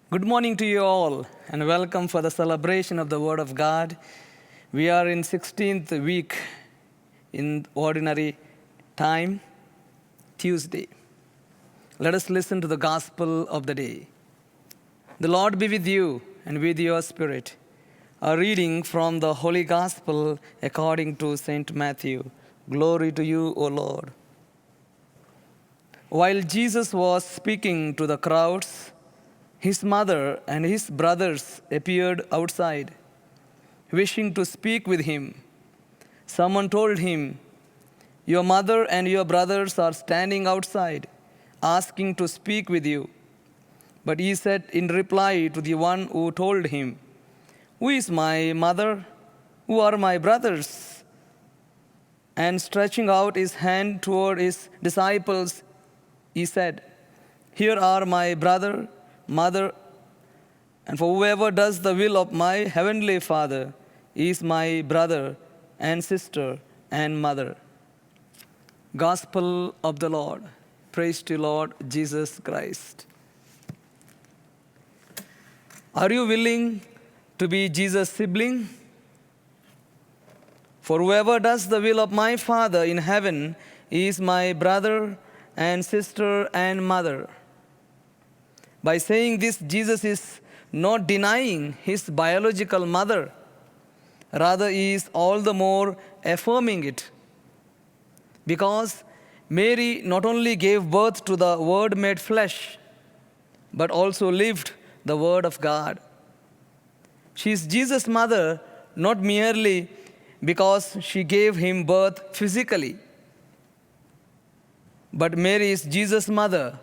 Good morning to you all, and welcome for the celebration of the Word of God. We are in 16th week in ordinary time, Tuesday. Let us listen to the gospel of the day. The Lord be with you and with your spirit. A reading from the Holy Gospel according to St. Matthew. Glory to you, O Lord. While Jesus was speaking to the crowds, his mother and his brothers appeared outside, wishing to speak with him. Someone told him, "Your mother and your brothers are standing outside, asking to speak with you." But he said in reply to the one who told him, "Who is my mother? Who are my brothers?" And stretching out his hand toward his disciples, he said, "Here are my brother, mother, and for whoever does the will of my heavenly Father is my brother and sister and mother." Gospel of the Lord. Praise to Lord Jesus Christ. Are you willing to be Jesus' sibling? For whoever does the will of my Father in heaven is my brother and sister and mother. By saying this, Jesus is not denying his biological mother. Rather, he is all the more affirming it. Because Mary not only gave birth to the Word made flesh, but also lived the Word of God. She is Jesus' mother not merely because she gave him birth physically, but Mary is Jesus' mother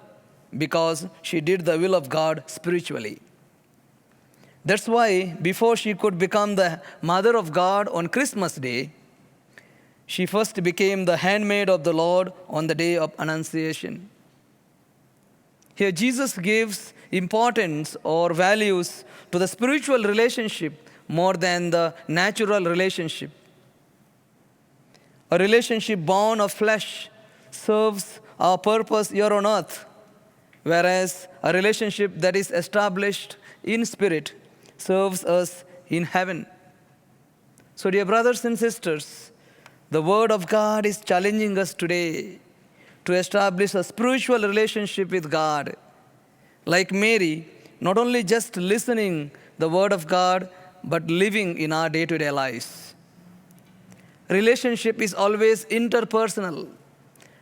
because she did the will of God spiritually. That's why before she could become the mother of God on Christmas Day, she first became the handmaid of the Lord on the day of Annunciation. Here Jesus gives importance or values to the spiritual relationship more than the natural relationship. A relationship born of flesh serves our purpose here on earth, whereas a relationship that is established in spirit serves us in heaven. So, dear brothers and sisters, the Word of God is challenging us today to establish a spiritual relationship with God. Like Mary, not only just listening the Word of God, but living in our day-to-day lives. Relationship is always interpersonal,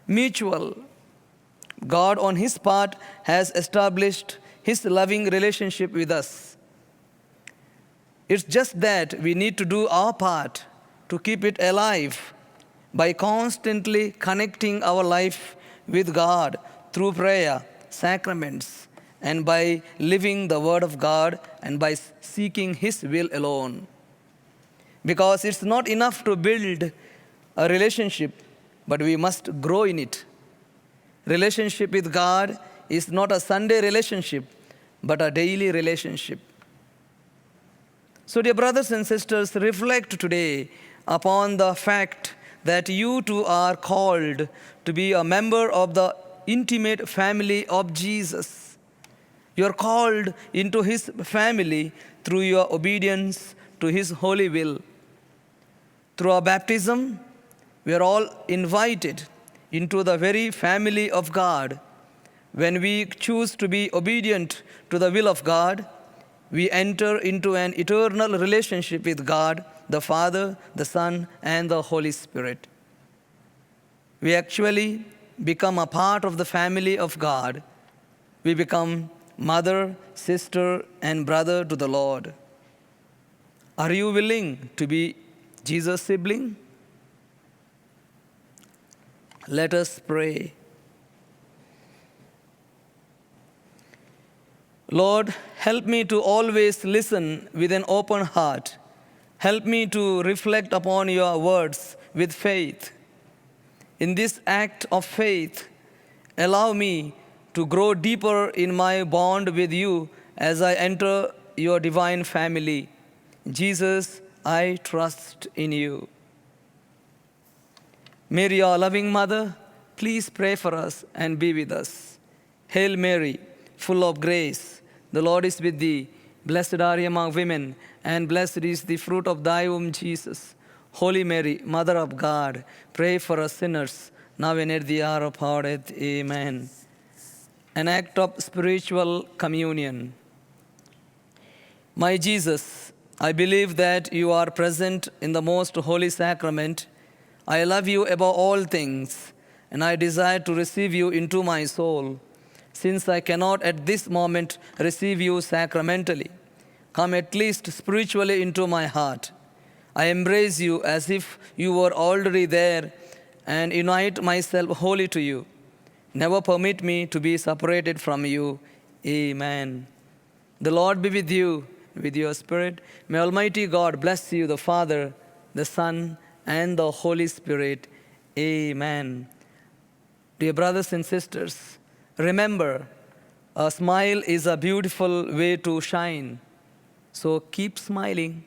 mutual. God, on his part, has established his loving relationship with us. It's just that we need to do our part to keep it alive by constantly connecting our life with God through prayer, sacraments, and by living the Word of God and by seeking his will alone. Because it's not enough to build a relationship, but we must grow in it. Relationship with God is not a Sunday relationship, but a daily relationship. So, dear brothers and sisters, reflect today upon the fact that you too are called to be a member of the intimate family of Jesus. You are called into his family through your obedience to his holy will. Through our baptism, we are all invited into the very family of God. When we choose to be obedient to the will of God, we enter into an eternal relationship with God, the Father, the Son, and the Holy Spirit. We actually become a part of the family of God. We become mother, sister, and brother to the Lord. Are you willing to be Jesus' sibling? Let us pray. Lord, help me to always listen with an open heart. Help me to reflect upon your words with faith. In this act of faith, allow me to grow deeper in my bond with you as I enter your divine family. Jesus, I trust in you. Mary, our loving mother, please pray for us and be with us. Hail Mary, full of grace, The Lord is with thee. Blessed are you among women, and blessed is the fruit of thy womb, Jesus. Holy Mary, Mother of God, pray for us sinners, now and at the hour of our death. Amen. An act of spiritual communion. My Jesus, I believe that you are present in the most holy sacrament. I love you above all things, and I desire to receive you into my soul. Since I cannot at this moment receive you sacramentally, come at least spiritually into my heart. I embrace you as if you were already there and unite myself wholly to you. Never permit me to be separated from you. Amen. The Lord be with you, with your spirit. May Almighty God bless you, the Father, the Son, and the Holy Spirit. Amen. Dear brothers and sisters, remember, a smile is a beautiful way to shine. So keep smiling.